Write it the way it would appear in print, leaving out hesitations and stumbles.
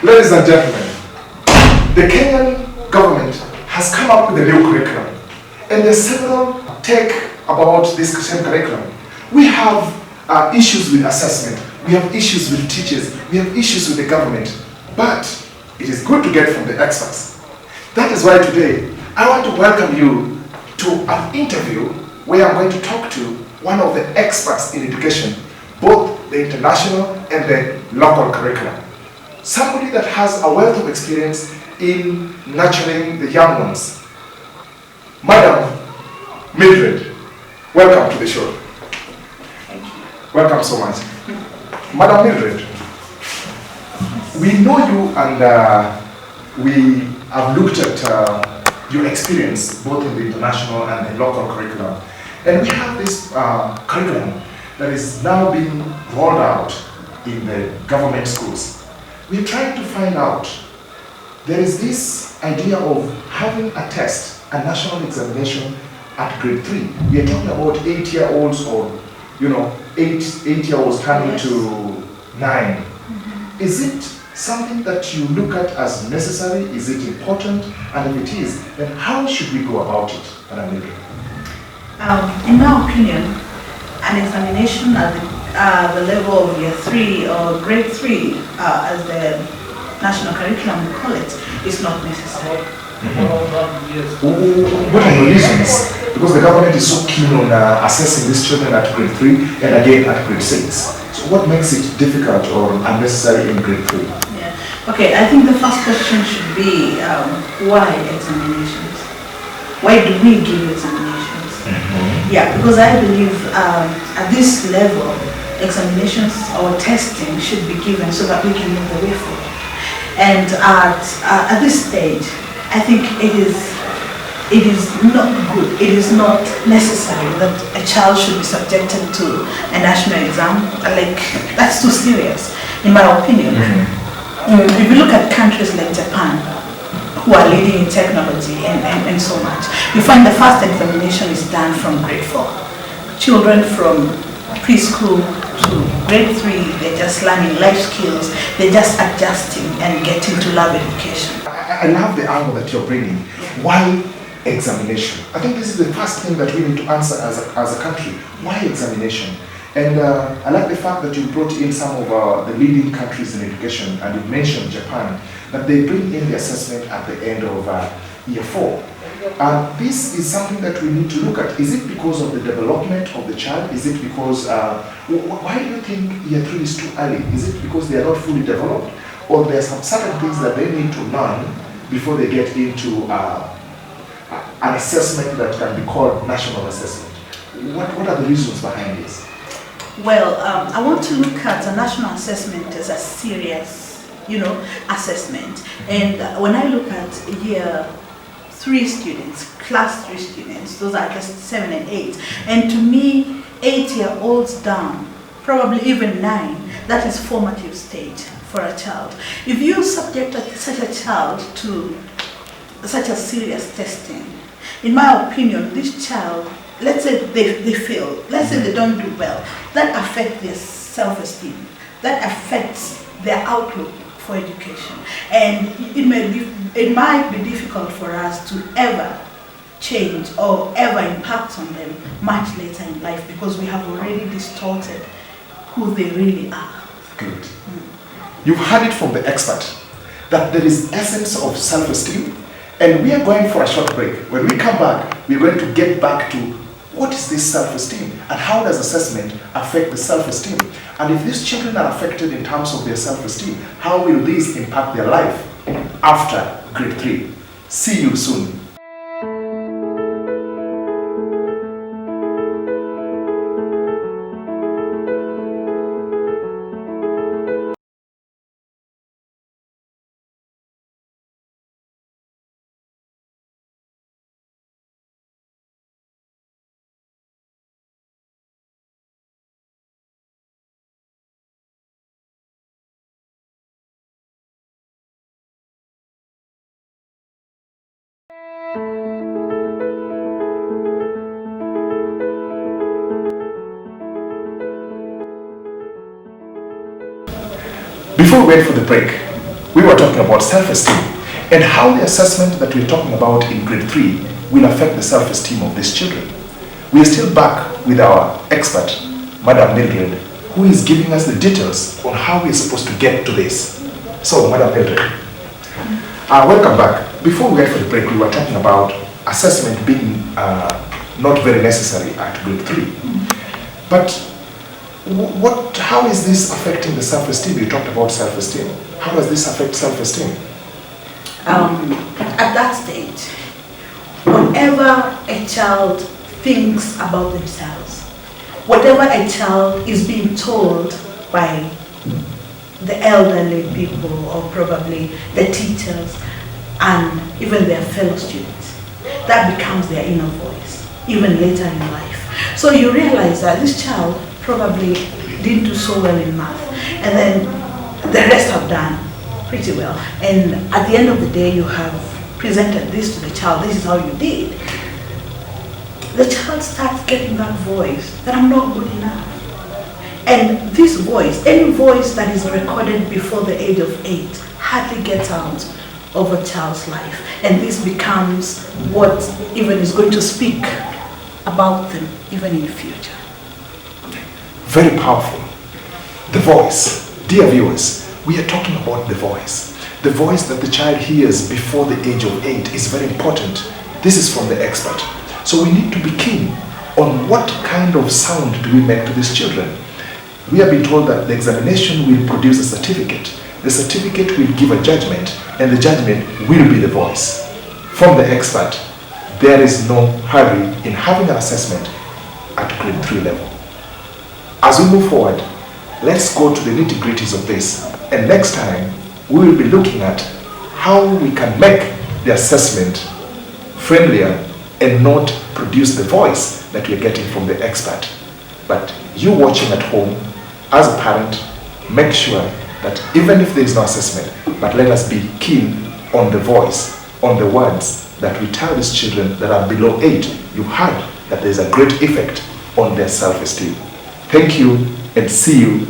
Ladies and gentlemen, the Kenyan government has come up with a new curriculum, and there's several take about this same curriculum. We have issues with assessment, we have issues with teachers, we have issues with the government, but it is good to get from the experts. That is why today I want to welcome you to an interview where I'm going to talk to one of the experts in education, both the international and the local curriculum. Somebody that has a wealth of experience in nurturing the young ones. Madam Mildred, welcome to the show. Thank you. Welcome so much. Madam Mildred, we know you and we have looked at your experience both in the international and the local curriculum. And we have this curriculum that is now being rolled out in the government schools. We're trying to find out, there is this idea of having a test, a national examination at grade 3. We are talking about 8-year-olds or, 8-year-olds coming to 9. Is it something that you look at as necessary? Is it important? And if it is, then how should we go about it, Madam Mildred? In my opinion, an examination at the level of year 3 or grade 3, as the national curriculum we call it, is not necessary. What are your reasons? Because the government is so keen on assessing these children at grade 3 and again at grade 6. So what makes it difficult or unnecessary in grade 3? Yeah. Okay, I think the first question should be why examinations? Why do we give examinations? Yeah, because I believe at this level, examinations or testing should be given so that we can move the way forward. And at this stage, I think it is not good, it is not necessary that a child should be subjected to a national exam. Like, that's too serious, in my opinion. If you look at countries like Japan, who are leading in technology and so much, you find the first examination is done from grade 4. Children from preschool to grade 3, they're just learning life skills, they're just adjusting and getting to love education. I love the angle that you're bringing. Why examination? I think this is the first thing that we need to answer as a country. Why examination? And I like the fact that you brought in some of the leading countries in education, and you mentioned Japan, that they bring in the assessment at the end of year 4. This is something that we need to look at. Is it because of the development of the child? Is it because, why do you think year 3 is too early? Is it because they are not fully developed? Or there are some certain things that they need to learn before they get into an assessment that can be called national assessment? What are the reasons behind this? Well, I want to look at a national assessment as a serious, assessment. And when I look at year 3 students, class 3 students, those are just 7 and 8. And to me, 8-year-olds down, probably even 9, that is formative stage for a child. If you subject such a child to such a serious testing, in my opinion, this child, let's say they fail, let's say they don't do well, that affects their self-esteem, that affects their outlook for education. And it might be difficult for us to ever change or ever impact on them much later in life because we have already distorted who they really are. Good. You've heard it from the expert that there is essence of self-esteem, and we are going for a short break. When we come back, we're going to get back to what is this self-esteem and how does assessment affect the self-esteem? And if these children are affected in terms of their self-esteem, how will this impact their life after grade 3? See you soon. Before we went for the break, we were talking about self-esteem and how the assessment that we're talking about in grade 3 will affect the self-esteem of these children. We are still back with our expert, Madam Mildred, who is giving us the details on how we're supposed to get to this. So, Madam Mildred, welcome back. Before we went for the break, we were talking about assessment being not very necessary at grade 3. But how is this affecting the self-esteem? You talked about self-esteem. How does this affect self-esteem? At that stage, whenever a child thinks about themselves, whatever a child is being told by the elderly people or probably the teachers and even their fellow students, that becomes their inner voice, even later in life. So you realize that this child probably didn't do so well in math, and then the rest have done pretty well. And at the end of the day, you have presented this to the child, this is how you did. The child starts getting that voice that I'm not good enough. And this voice, any voice that is recorded before the age of 8, hardly gets out of a child's life. And this becomes what even is going to speak about them even in the future. Very powerful. The voice. Dear viewers, we are talking about the voice. The voice that the child hears before the age of 8 is very important. This is from the expert. So we need to be keen on what kind of sound do we make to these children. We have been told that the examination will produce a certificate. The certificate will give a judgment, and the judgment will be the voice. From the expert, there is no hurry in having an assessment at grade 3 level. As we move forward, let's go to the nitty-gritties of this. And next time, we will be looking at how we can make the assessment friendlier and not produce the voice that we are getting from the expert. But you watching at home, as a parent, make sure that even if there is no assessment, but let us be keen on the voice, on the words that we tell these children that are below 8. You heard that there is a great effect on their self-esteem. Thank you and see you